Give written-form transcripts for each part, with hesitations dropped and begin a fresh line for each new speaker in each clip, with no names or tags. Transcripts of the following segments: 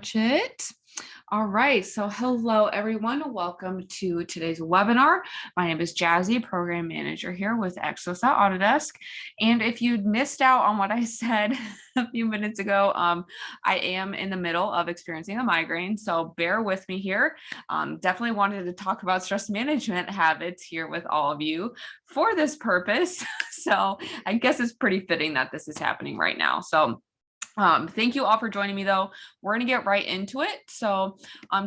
much it. All right, so hello everyone. Welcome to today's webinar. My name is Jazzi, Program Manager here with Exos at Autodesk. And if you'd missed out on what I said a few minutes ago, I am in the middle of experiencing a migraine, so bear with me here. Definitely wanted to talk about stress management habits here with all of you for this purpose. So I guess it's pretty fitting that this is happening right now. So thank you all for joining me though. We're going to get right into it. So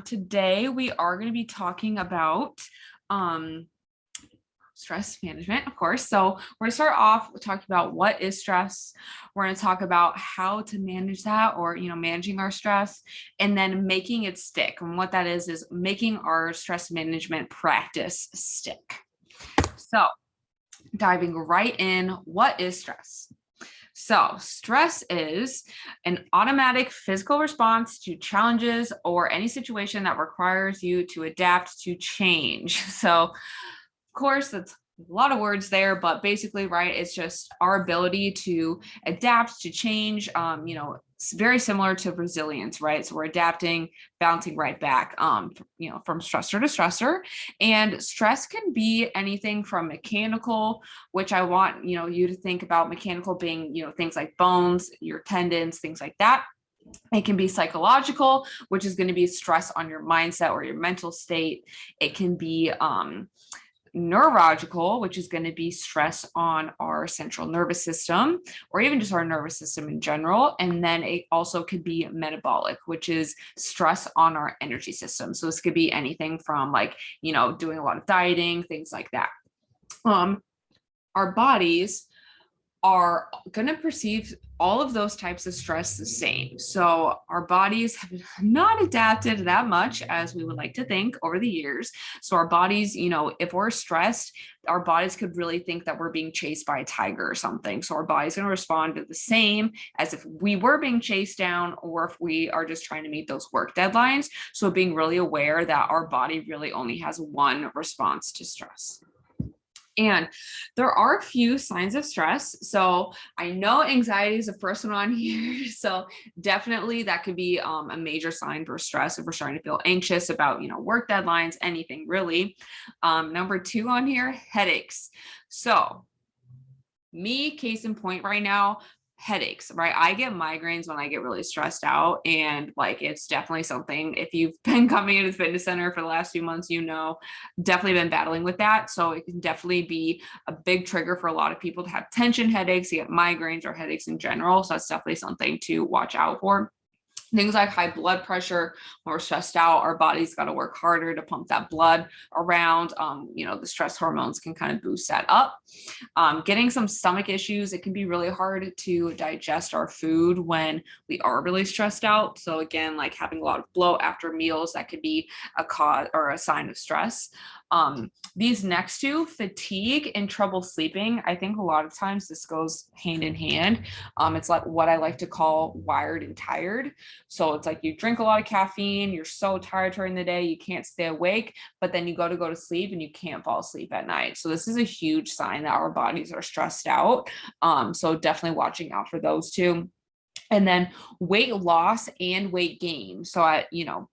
today we are going to be talking about stress management, of course. So we're going to start off talking about what is stress. We're going to talk about how to manage that, or managing our stress, and then making it stick. And what that is making our stress management practice stick. So diving right in, what is stress? So stress is an automatic physical response to challenges or any situation that requires you to adapt to change. So of course, that's a lot of words there, but basically, right, it's just our ability to adapt to change, it's very similar to resilience, right? So we're adapting, bouncing right back, from stressor to stressor. And stress can be anything from mechanical, which I want, you to think about mechanical being, things like bones, your tendons, things like that. It can be psychological, which is going to be stress on your mindset or your mental state. It can be, neurological, which is going to be stress on our central nervous system, or even just our nervous system in general. And then it also could be metabolic, which is stress on our energy system. So this could be anything from doing a lot of dieting, things like that. Our bodies are going to perceive all of those types of stress the same. So our bodies have not adapted that much as we would like to think over the years. So our bodies, if we're stressed, our bodies could really think that we're being chased by a tiger or something. So our body's going to respond to the same as if we were being chased down, or if we are just trying to meet those work deadlines. So being really aware that our body really only has one response to stress. And there are a few signs of stress. So I know anxiety is the first one on here. So definitely that could be a major sign for stress if we're starting to feel anxious about, work deadlines, anything really. Number 2 on here, headaches. So me, case in point right now, headaches, right? I get migraines when I get really stressed out, and it's definitely something, if you've been coming into the fitness center for the last few months, definitely been battling with that. So it can definitely be a big trigger for a lot of people to have tension headaches, to get migraines or headaches in general. So that's definitely something to watch out for. Things like high blood pressure. When we're stressed out, our body's got to work harder to pump that blood around. The stress hormones can kind of boost that up. Getting some stomach issues. It can be really hard to digest our food when we are really stressed out. So again, like having a lot of bloat after meals, that could be a cause or a sign of stress. These next two, fatigue and trouble sleeping, I think a lot of times this goes hand in hand. It's like what I like to call wired and tired. So it's like you drink a lot of caffeine, you're so tired during the day, you can't stay awake, but then you go to sleep and you can't fall asleep at night. So this is a huge sign that our bodies are stressed out. So definitely watching out for those two. And then weight loss and weight gain. So,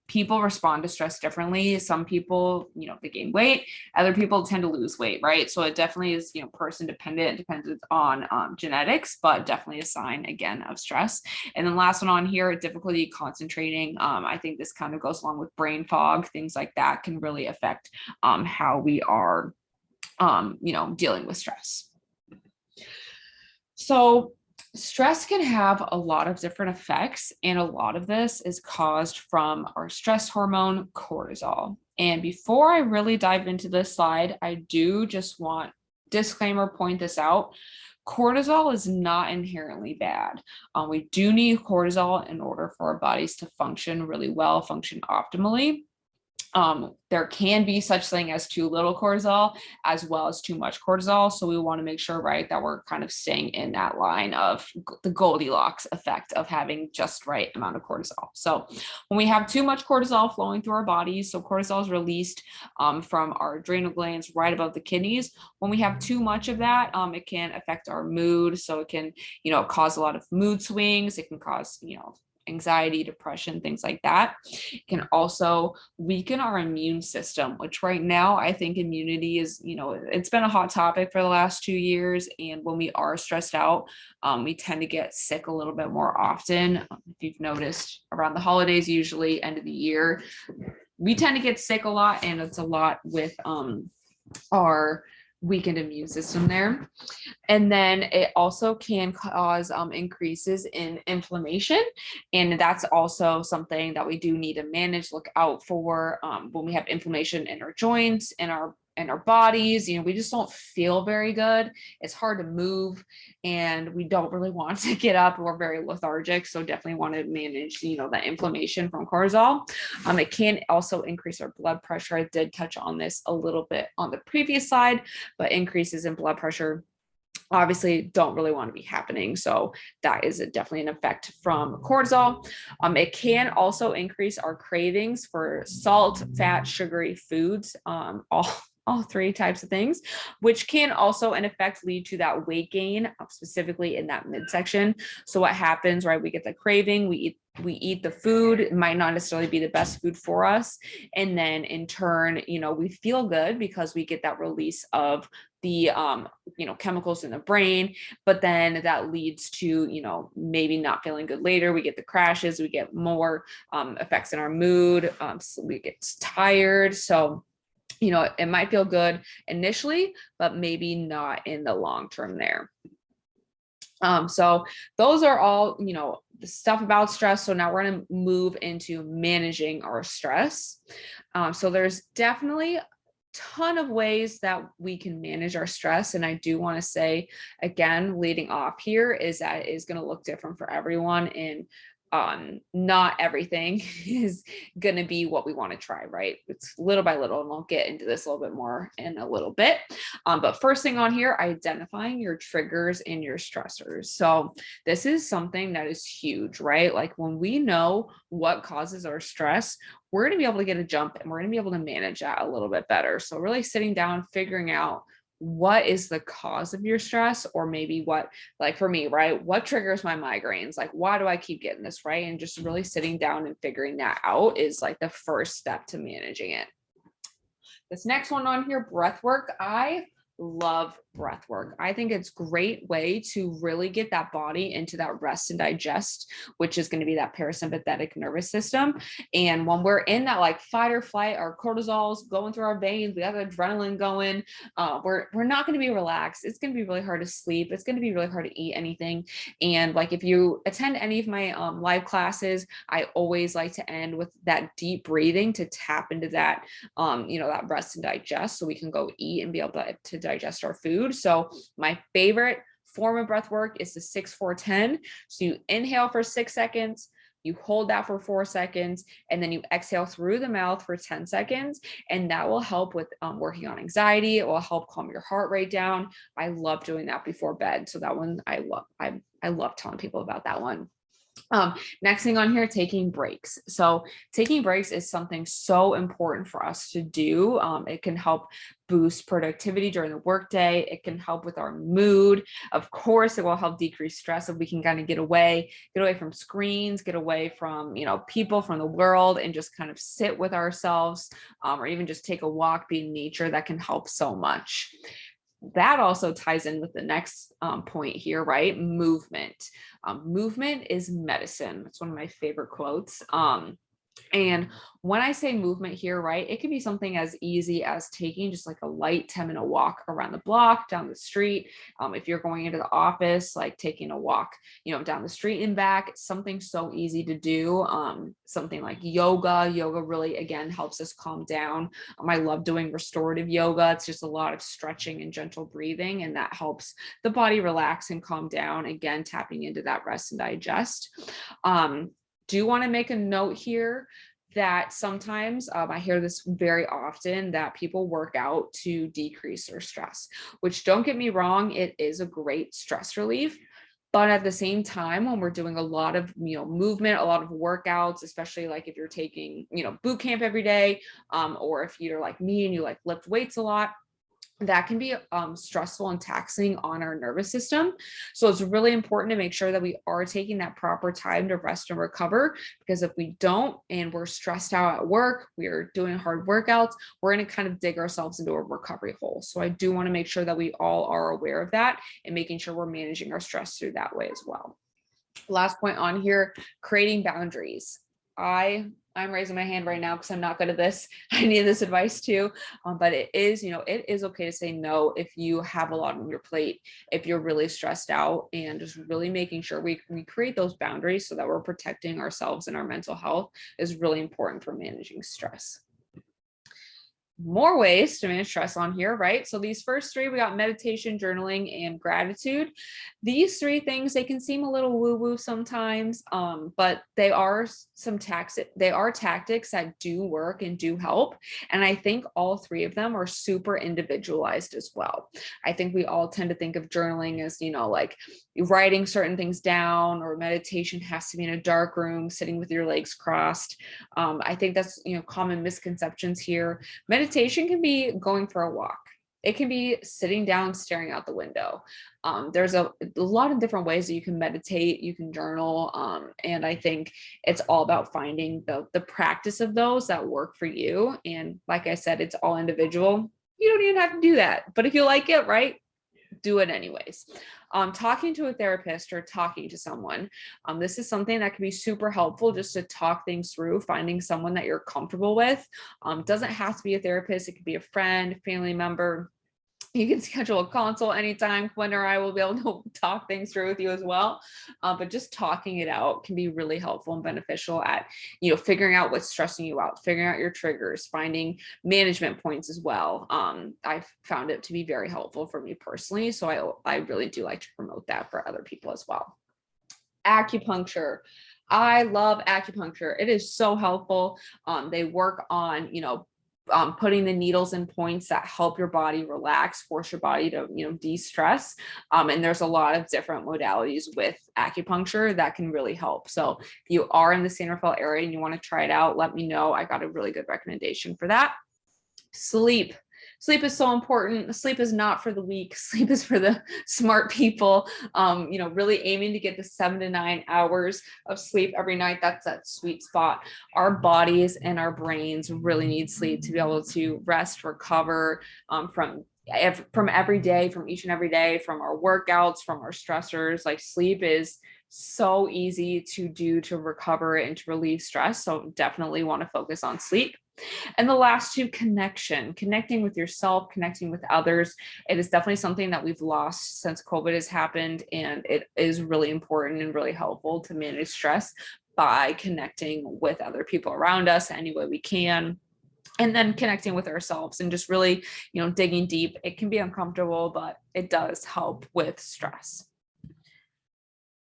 people respond to stress differently. Some people, they gain weight. Other people tend to lose weight, right? So it definitely is, person dependent, dependent on genetics, but definitely a sign, again, of stress. And then last one on here, difficulty concentrating. I think this kind of goes along with brain fog. Things like that can really affect how we are, dealing with stress. So stress can have a lot of different effects, and a lot of this is caused from our stress hormone, cortisol. And before I really dive into this slide, I do just want disclaimer, point this out. Cortisol is not inherently bad. We do need cortisol in order for our bodies to function really well, function optimally. There can be such thing as too little cortisol as well as too much cortisol. So we want to make sure, right, that we're kind of staying in that line of the Goldilocks effect of having just right amount of cortisol. So when we have too much cortisol flowing through our bodies, so cortisol is released from our adrenal glands right above the kidneys. When we have too much of that, it can affect our mood. So it can, cause a lot of mood swings. It can cause, anxiety, depression, things like that. It can also weaken our immune system, which right now I think immunity is, it's been a hot topic for the last 2 years. And when we are stressed out, we tend to get sick a little bit more often. If you've noticed, around the holidays, usually end of the year, we tend to get sick a lot, and it's a lot with our weakened immune system there. And then it also can cause increases in inflammation. And that's also something that we do need to manage, look out for when we have inflammation in our joints, in our bodies. We just don't feel very good. It's hard to move, and we don't really want to get up. We're very lethargic. So definitely want to manage, the inflammation from cortisol. It can also increase our blood pressure. I did touch on this a little bit on the previous slide, but increases in blood pressure obviously don't really want to be happening. So that is definitely an effect from cortisol. It can also increase our cravings for salt, fat, sugary foods, all three types of things, which can also in effect lead to that weight gain, specifically in that midsection. So what happens, right? We get the craving, we eat the food. It might not necessarily be the best food for us. And then in turn, we feel good because we get that release of the, chemicals in the brain, but then that leads to, maybe not feeling good later. We get the crashes, we get more effects in our mood. So we get tired. So it might feel good initially, but maybe not in the long term there. So those are all, the stuff about stress. So now we're going to move into managing our stress. So there's definitely a ton of ways that we can manage our stress. And I do want to say, again, leading off here, is that it is going to look different for everyone. And not everything is going to be what we want to try, right? It's little by little, and we'll get into this a little bit more in a little bit. But first thing on here, identifying your triggers and your stressors. So this is something that is huge, right? Like when we know what causes our stress, we're going to be able to get a jump, and we're going to be able to manage that a little bit better. So really sitting down, figuring out what is the cause of your stress, or maybe what, like for me, right? What triggers my migraines? Like, why do I keep getting this, right? And just really sitting down and figuring that out is like the first step to managing it. This next one on here, breath work. I love breath work. I think it's a great way to really get that body into that rest and digest, which is going to be that parasympathetic nervous system. And when we're in that like fight or flight, our cortisol's going through our veins, we have adrenaline going, we're not going to be relaxed. It's going to be really hard to sleep. It's going to be really hard to eat anything. And like if you attend any of my live classes, I always like to end with that deep breathing to tap into that, that rest and digest, so we can go eat and be able to digest our food. So my favorite form of breath work is the 6-4-10. So you inhale for 6 seconds, you hold that for 4 seconds, and then you exhale through the mouth for 10 seconds. And that will help with working on anxiety. It will help calm your heart rate down. I love doing that before bed. So that one I love. I love telling people about that one. Next thing on here, taking breaks. So taking breaks is something so important for us to do. It can help boost productivity during the workday. It can help with our mood. Of course, it will help decrease stress if we can kind of get away from screens, get away from, people, from the world, and just kind of sit with ourselves, or even just take a walk, be in nature. That can help so much. That also ties in with the next point here, right? Movement. Movement is medicine. That's one of my favorite quotes. And when I say movement here, right, it could be something as easy as taking just like a light 10-minute walk around the block, down the street. If you're going into the office, like taking a walk, down the street and back, something so easy to do. Something like yoga. Yoga really, again, helps us calm down. I love doing restorative yoga. It's just a lot of stretching and gentle breathing, and that helps the body relax and calm down. Again, tapping into that rest and digest. Do want to make a note here that sometimes I hear this very often, that people work out to decrease their stress, which, don't get me wrong, it is a great stress relief. But at the same time, when we're doing a lot of, movement, a lot of workouts, especially like if you're taking, boot camp every day, or if you're like me and you like lift weights a lot, that can be stressful and taxing on our nervous system. So it's really important to make sure that we are taking that proper time to rest and recover, because if we don't and we're stressed out at work, we're doing hard workouts, we're going to kind of dig ourselves into a recovery hole. So I do want to make sure that we all are aware of that and making sure we're managing our stress through that way as well. Last point on here, creating boundaries. I'm raising my hand right now because I'm not good at this. I need this advice too. But it is, it is okay to say no if you have a lot on your plate, if you're really stressed out, and just really making sure we create those boundaries so that we're protecting ourselves and our mental health is really important for managing stress. More ways to manage stress on here, right? So these first three, we got meditation, journaling, and gratitude. These three things, they can seem a little woo-woo sometimes, but they are tactics that do work and do help. And I think all three of them are super individualized as well. I think we all tend to think of journaling as, like writing certain things down, or meditation has to be in a dark room, sitting with your legs crossed. I think that's, common misconceptions here. Meditation can be going for a walk. It can be sitting down, staring out the window. There's a lot of different ways that you can meditate, you can journal. And I think it's all about finding the practice of those that work for you. And like I said, it's all individual. You don't even have to do that. But if you like it, right, do it anyways. Talking to a therapist or talking to someone. This is something that can be super helpful, just to talk things through, finding someone that you're comfortable with. Doesn't have to be a therapist. It could be a friend, family member. You can schedule a consult anytime. Gwen or I will be able to talk things through with you as well. But just talking it out can be really helpful and beneficial at, figuring out what's stressing you out, figuring out your triggers, finding management points as well. I've found it to be very helpful for me personally. So I really do like to promote that for other people as well. Acupuncture. I love acupuncture. It is so helpful. They work on, putting the needles in points that help your body relax, force your body to, de-stress. And there's a lot of different modalities with acupuncture that can really help. So if you are in the San Rafael area and you want to try it out, let me know. I got a really good recommendation for that. Sleep. Sleep is so important. Sleep is not for the weak. Sleep is for the smart people. Really aiming to get the 7 to 9 hours of sleep every night. That's that sweet spot. Our bodies and our brains really need sleep to be able to rest, recover from every day, from each and every day, from our workouts, from our stressors. Like, sleep is so easy to do to recover and to relieve stress. So definitely want to focus on sleep. And the last two, connecting with yourself, connecting with others. It is definitely something that we've lost since COVID has happened. And it is really important and really helpful to manage stress by connecting with other people around us any way we can. And then connecting with ourselves and just really, digging deep. It can be uncomfortable, but it does help with stress.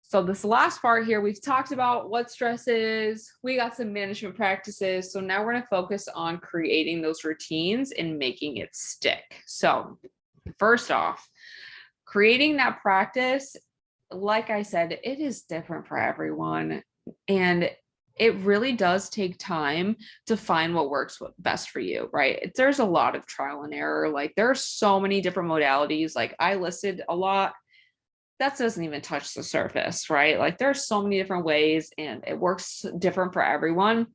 So this last part here, we've talked about what stress is. We got some management practices. So now we're going to focus on creating those routines and making it stick. So first off, creating that practice, like I said, it is different for everyone. And it really does take time to find what works best for you, right? There's a lot of trial and error. Like, there are so many different modalities. Like, I listed a lot. That doesn't even touch the surface, right? Like, there's so many different ways and it works different for everyone.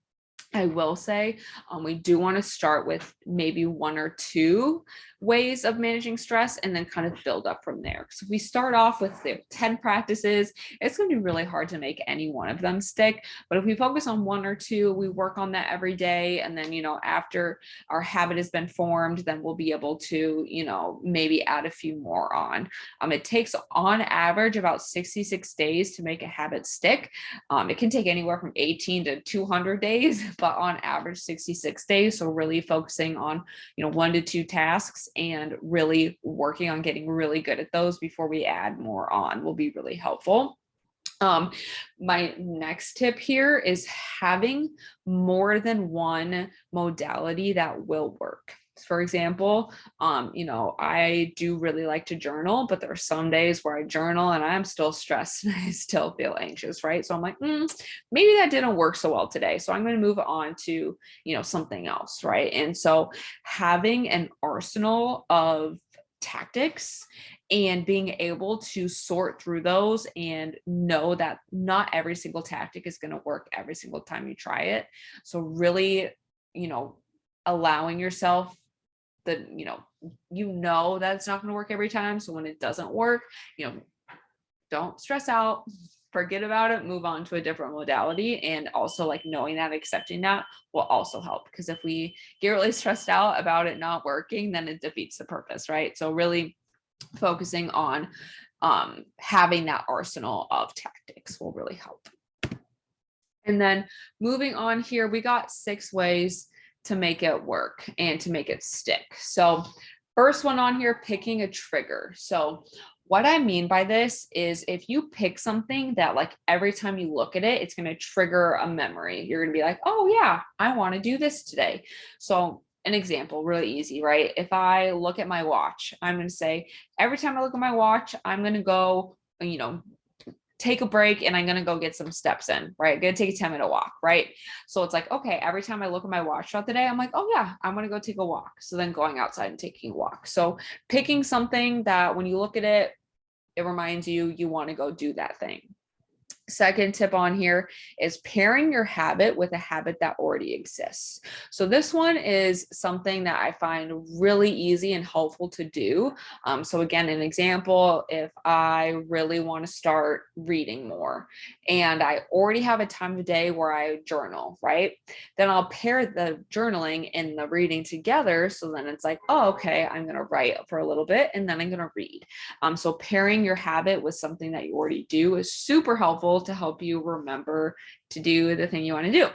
I will say we do want to start with maybe 1 or 2 ways of managing stress and then kind of build up from there. So if we start off with the 10 practices, it's going to be really hard to make any one of them stick. But if we focus on 1 or 2, we work on that every day. And then, after our habit has been formed, then we'll be able to, maybe add a few more on. It takes on average about 66 days to make a habit stick. It can take anywhere from 18 to 200 days, but on average 66 days. So really focusing on, 1 to 2 tasks and really working on getting really good at those before we add more on will be really helpful. My next tip here is having more than one modality that will work. For example, I do really like to journal, but there are some days where I journal and I'm still stressed and I still feel anxious, right? So I'm like, maybe that didn't work so well today. So I'm going to move on to, something else, right? And so having an arsenal of tactics and being able to sort through those and know that not every single tactic is going to work every single time you try it. So really, allowing yourself that that it's not going to work every time. So when it doesn't work, don't stress out, forget about it, move on to a different modality. And also like knowing that, accepting that will also help, because if we get really stressed out about it not working, then it defeats the purpose, right? So really focusing on having that arsenal of tactics will really help. And then moving on here, we got 6 ways to make it work and to make it stick. So first one on here, picking a trigger. So what I mean by this is if you pick something that like every time you look at it, it's going to trigger a memory. You're going to be like, oh yeah, I want to do this today. So an example, really easy, right? If I look at my watch, I'm going to say, every time I look at my watch, I'm going to go, take a break and I'm going to go get some steps in, right? I'm going to take a 10-minute walk, right? So it's like, okay, every time I look at my watch throughout the day, I'm like, oh yeah, I'm going to go take a walk. So then going outside and taking a walk. So picking something that when you look at it, it reminds you want to go do that thing. Second tip on here is pairing your habit with a habit that already exists. So this one is something that I find really easy and helpful to do. So again, an example, if I really want to start reading more and I already have a time of day where I journal, right? Then I'll pair the journaling and the reading together. So then it's like, oh, okay, I'm going to write for a little bit and then I'm going to read. So pairing your habit with something that you already do is super helpful to help you remember to do the thing you want to do.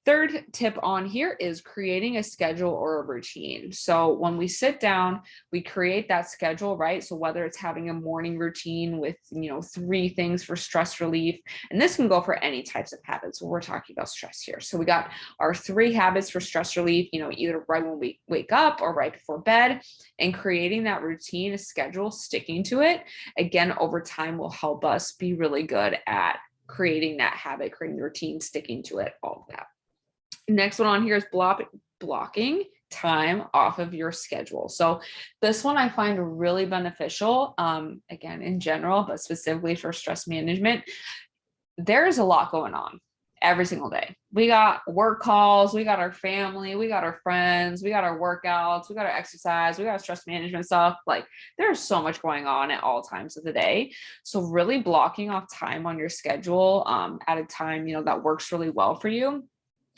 Third tip on here is creating a schedule or a routine. So when we sit down, we create that schedule, right? So whether it's having a morning routine with, 3 things for stress relief, and this can go for any types of habits. We're talking about stress here. So we got our 3 habits for stress relief, either right when we wake up or right before bed, and creating that routine, a schedule, sticking to it, again, over time will help us be really good at creating that habit, creating the routine, sticking to it, all of that. Next one on here is blocking time off of your schedule. So this one I find really beneficial, again, in general, but specifically for stress management. There's a lot going on every single day. We got work calls, we got our family, we got our friends, we got our workouts, we got our exercise, we got our stress management stuff. Like there's so much going on at all times of the day. So really blocking off time on your schedule at a time, that works really well for you.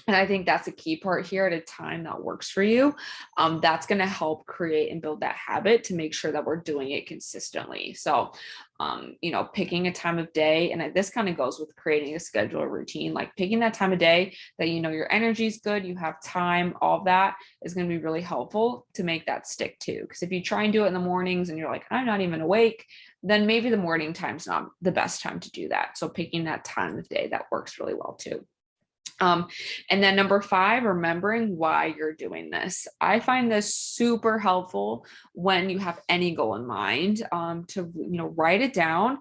And I think that's a key part here, at a time that works for you. That's going to help create and build that habit to make sure that we're doing it consistently. So, picking a time of day, and this kind of goes with creating a schedule or routine, like picking that time of day that, your energy is good, you have time, all of that is going to be really helpful to make that stick too. Because if you try and do it in the mornings and you're like, I'm not even awake, then maybe the morning time's not the best time to do that. So picking that time of day that works really well too. And then number 5, remembering why you're doing this. I find this super helpful when you have any goal in mind, to, write it down,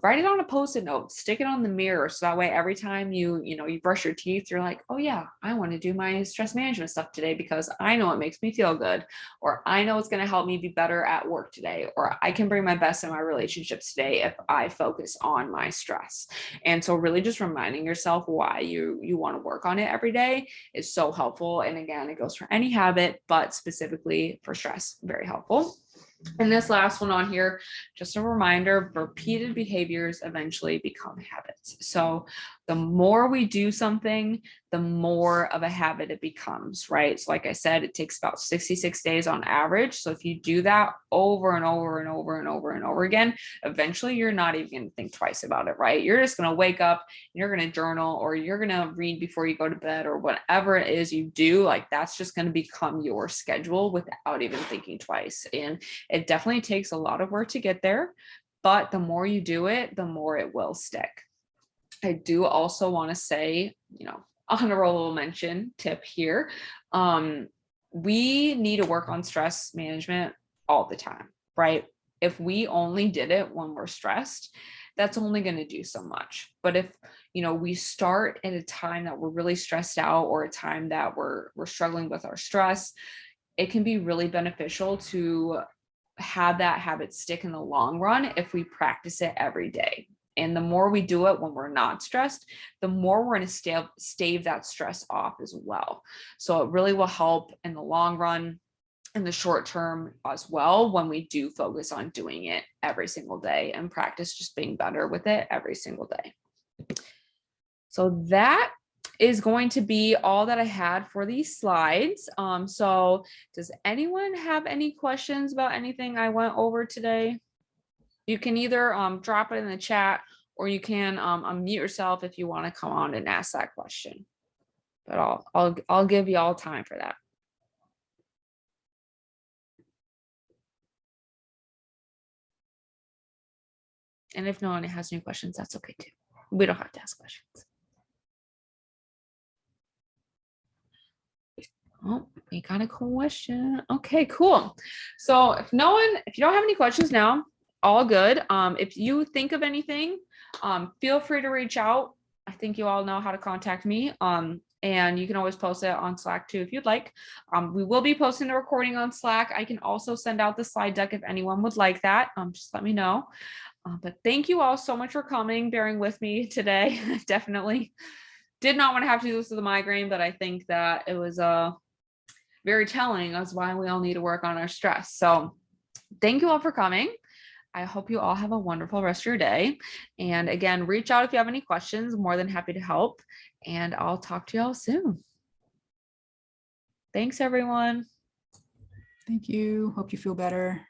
write it on a Post-it note, stick it on the mirror. So that way, every time you brush your teeth, you're like, oh yeah, I want to do my stress management stuff today because I know it makes me feel good, or I know it's going to help me be better at work today, or I can bring my best in my relationships today if I focus on my stress. And so really just reminding yourself why you want to work on it every day is so helpful. And again, it goes for any habit, but specifically for stress, very helpful. And this last one on here, just a reminder, repeated behaviors eventually become habits. So the more we do something, the more of a habit it becomes, right? So like I said, it takes about 66 days on average. So if you do that over and over and over and over and over again, eventually you're not even going to think twice about it, right? You're just going to wake up, and you're going to journal, or you're going to read before you go to bed, or whatever it is you do, like that's just going to become your schedule without even thinking twice. And it definitely takes a lot of work to get there, but the more you do it, the more it will stick. I do also want to say, a honorable mention tip here. we need to work on stress management all the time, right? If we only did it when we're stressed, that's only going to do so much. But if, we start at a time that we're really stressed out, or a time that we're struggling with our stress, it can be really beneficial to have that habit stick in the long run if we practice it every day. And the more we do it when we're not stressed, the more we're going to stave that stress off as well. So it really will help in the long run, in the short term as well, when we do focus on doing it every single day and practice just being better with it every single day. So that is going to be all that I had for these slides. So does anyone have any questions about anything I went over today? You can either drop it in the chat, or you can unmute yourself if you want to come on and ask that question. But I'll give you all time for that. And if no one has any questions, that's okay too. We don't have to ask questions. Oh, we got a question. Okay, cool. So if you don't have any questions now, all good. If you think of anything, feel free to reach out. I think you all know how to contact me. And you can always post it on Slack too, if you'd like. We will be posting the recording on Slack. I can also send out the slide deck if anyone would like that. Just let me know. But thank you all so much for coming, bearing with me today. Definitely did not want to have to do this with a migraine, but I think that it was very telling as why we all need to work on our stress. So thank you all for coming. I hope you all have a wonderful rest of your day. And again, reach out if you have any questions. More than happy to help. And I'll talk to you all soon. Thanks, everyone.
Thank you. Hope you feel better.